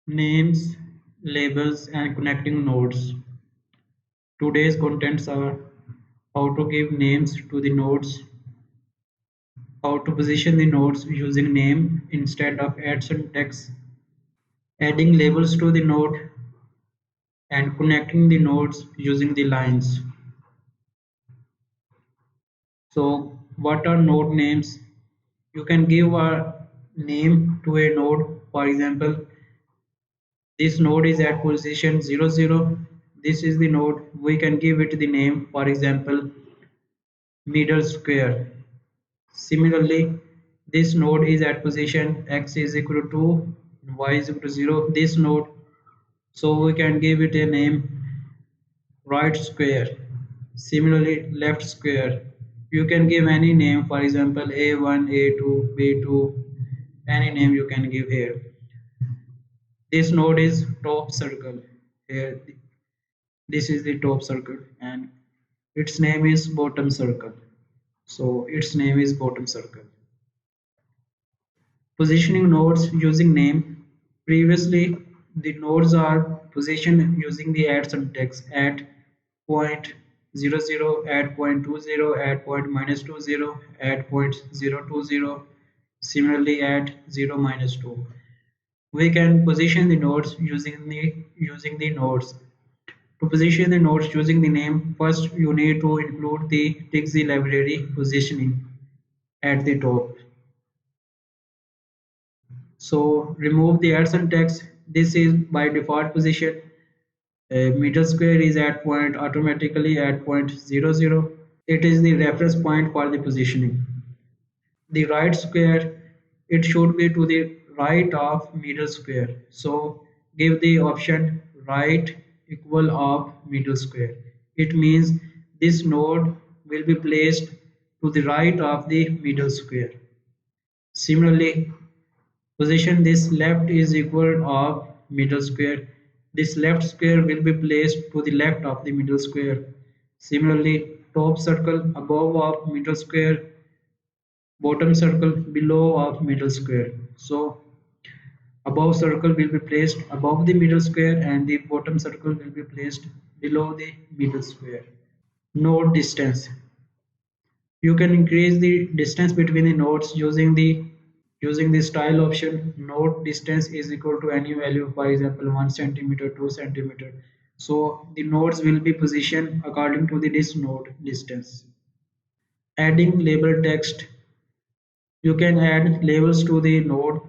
Names, labels, and connecting nodes. Today's contents are how to give names to the nodes, how to position the nodes using name instead of ads and text, adding labels to the node, and connecting the nodes using the lines. So, what are node names? You can give a name to a node. For example, this node is at position 00. This is the node. We can give it the name, for example, middle square. Similarly, this node is at position x is equal to 2, y is equal to 0. This node, so we can give it a name right square. Similarly, left square. You can give any name, for example, A1, A2, B2, any name you can give here. This node is top circle. Here, this is the top circle, and its name is bottom circle. So its name is bottom circle. Positioning nodes using name. Previously, the nodes are positioned using the add syntax at point 00, at point 20, at point minus 20, at point 020, similarly at 0 minus 2. We can position the nodes using the nodes. To position the nodes using the name, first you need to include the TikZ library positioning at the top. So remove the add syntax. This is by default position. Middle square is at point automatically at point 00. It is the reference point for the positioning. The right square, it should be to the right of middle square. So give the option right equal of middle square. It means this node will be placed to the right of the middle square. Similarly, position this left is equal of middle square. This left square will be placed to the left of the middle square. Similarly, top circle above of middle square, bottom circle below of middle square. So above circle will be placed above the middle square and the bottom circle will be placed below the middle square. Node distance. You can increase the distance between the nodes using the style option. Node distance is equal to any value, for example 1 centimeter, 2 centimeter. So the nodes will be positioned according to this node distance. Adding label text. You can add labels to the node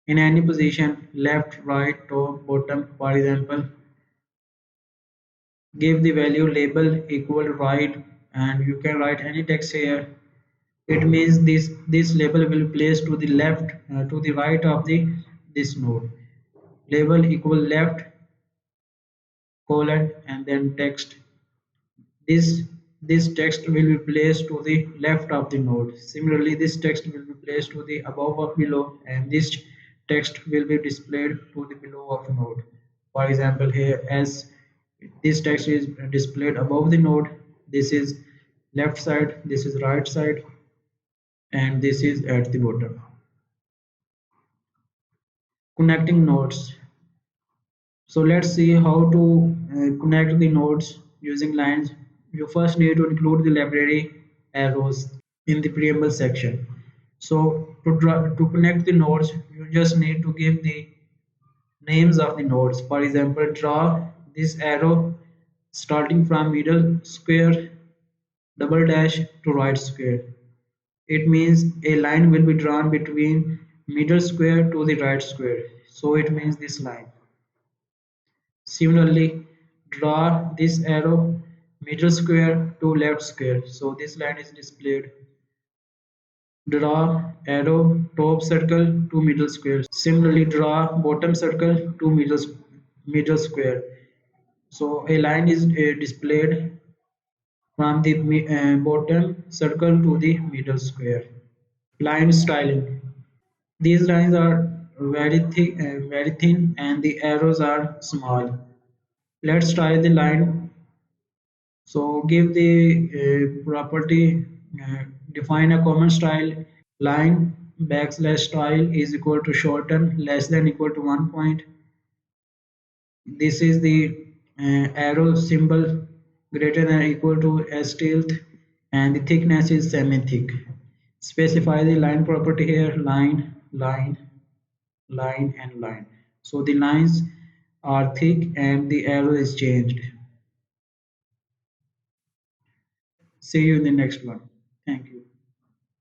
in any position, left, right, top, bottom. For example, give the value label equal right, and you can write any text here. It means this label will be placed to the left, to the right of this node. Label equal left colon and then text. This text will be placed to the left of the node. Similarly, this text will be placed to the above or below, and this text will be displayed to the below of node. For example, here as this text is displayed above the node, this is left side, this is right side, and this is at the bottom. Connecting nodes. So let's see how to connect the nodes using lines. You first need to include the library arrows in the preamble section. So to connect the nodes, you just need to give the names of the nodes. For example, draw this arrow starting from middle square double dash to right square. It means a line will be drawn between middle square to the right square. So it means this line. Similarly, draw this arrow middle square to left square. So this line is displayed. Draw arrow top circle to middle square. Similarly, draw bottom circle to middle square. So a line is displayed from the bottom circle to the middle square. Line styling. These lines are very thin, and the arrows are small. Let's try the line. So give the property, define a common style. Line backslash style is equal to shorten less than equal to 1 point. This is the arrow symbol greater than or equal to as tilde, and the thickness is semi-thick. Specify the line property here, line, line, line, and line. So the lines are thick and the arrow is changed. See you in the next one. Thank you.